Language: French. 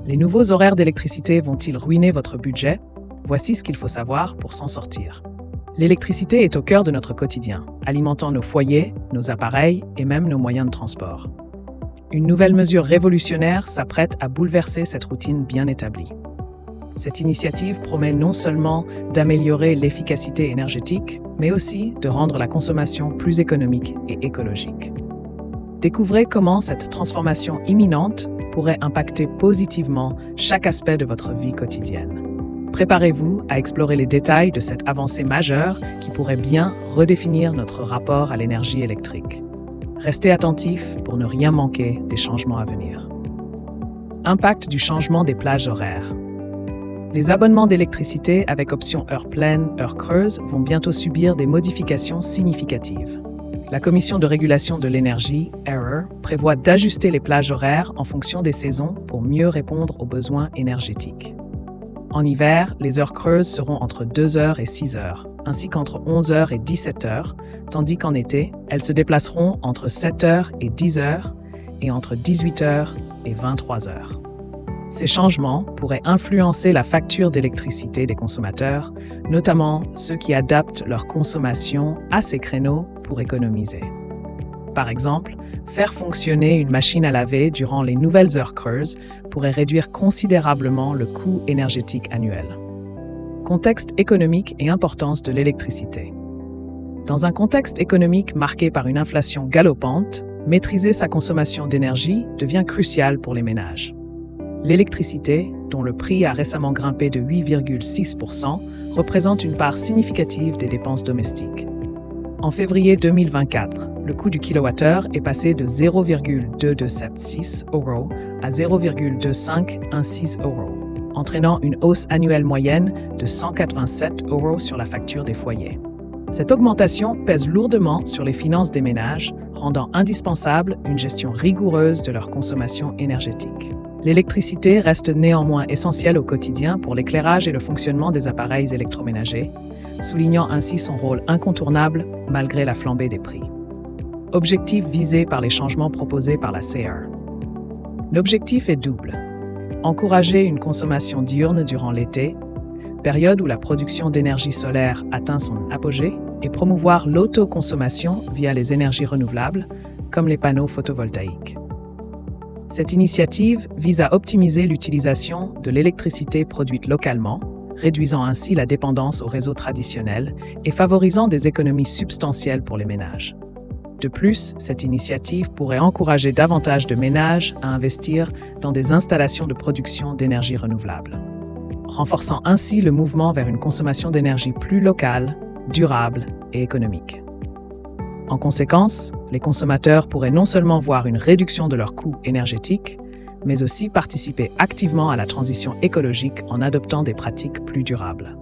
Les nouveaux horaires d'électricité vont-ils ruiner votre budget? Voici ce qu'il faut savoir pour s'en sortir. L'électricité est au cœur de notre quotidien, alimentant nos foyers, nos appareils et même nos moyens de transport. Une nouvelle mesure révolutionnaire s'apprête à bouleverser cette routine bien établie. Cette initiative promet non seulement d'améliorer l'efficacité énergétique, mais aussi de rendre la consommation plus économique et écologique. Découvrez comment cette transformation imminente pourrait impacter positivement chaque aspect de votre vie quotidienne. Préparez-vous à explorer les détails de cette avancée majeure qui pourrait bien redéfinir notre rapport à l'énergie électrique. Restez attentifs pour ne rien manquer des changements à venir. Impact du changement des plages horaires. Les abonnements d'électricité avec option heure pleine, heure creuse vont bientôt subir des modifications significatives. La Commission de régulation de l'énergie, ARER, prévoit d'ajuster les plages horaires en fonction des saisons pour mieux répondre aux besoins énergétiques. En hiver, les heures creuses seront entre 2h et 6h, ainsi qu'entre 11h et 17h, tandis qu'en été, elles se déplaceront entre 7h et 10h et entre 18h et 23h. Ces changements pourraient influencer la facture d'électricité des consommateurs, notamment ceux qui adaptent leur consommation à ces créneaux pour économiser. Par exemple, faire fonctionner une machine à laver durant les nouvelles heures creuses pourrait réduire considérablement le coût énergétique annuel. Contexte économique et importance de l'électricité. Dans un contexte économique marqué par une inflation galopante, maîtriser sa consommation d'énergie devient crucial pour les ménages. L'électricité, dont le prix a récemment grimpé de 8,6%, représente une part significative des dépenses domestiques. En février 2024, le coût du kilowattheure est passé de 0,2276 € à 0,2516 €, entraînant une hausse annuelle moyenne de 187 € sur la facture des foyers. Cette augmentation pèse lourdement sur les finances des ménages, rendant indispensable une gestion rigoureuse de leur consommation énergétique. L'électricité reste néanmoins essentielle au quotidien pour l'éclairage et le fonctionnement des appareils électroménagers, soulignant ainsi son rôle incontournable malgré la flambée des prix. Objectif visé par les changements proposés par la CARER. L'objectif est double. Encourager une consommation diurne durant l'été, période où la production d'énergie solaire atteint son apogée, et promouvoir l'autoconsommation via les énergies renouvelables, comme les panneaux photovoltaïques. Cette initiative vise à optimiser l'utilisation de l'électricité produite localement, réduisant ainsi la dépendance aux réseaux traditionnels et favorisant des économies substantielles pour les ménages. De plus, cette initiative pourrait encourager davantage de ménages à investir dans des installations de production d'énergie renouvelable, renforçant ainsi le mouvement vers une consommation d'énergie plus locale, durable et économique. En conséquence, les consommateurs pourraient non seulement voir une réduction de leurs coûts énergétiques, mais aussi participer activement à la transition écologique en adoptant des pratiques plus durables.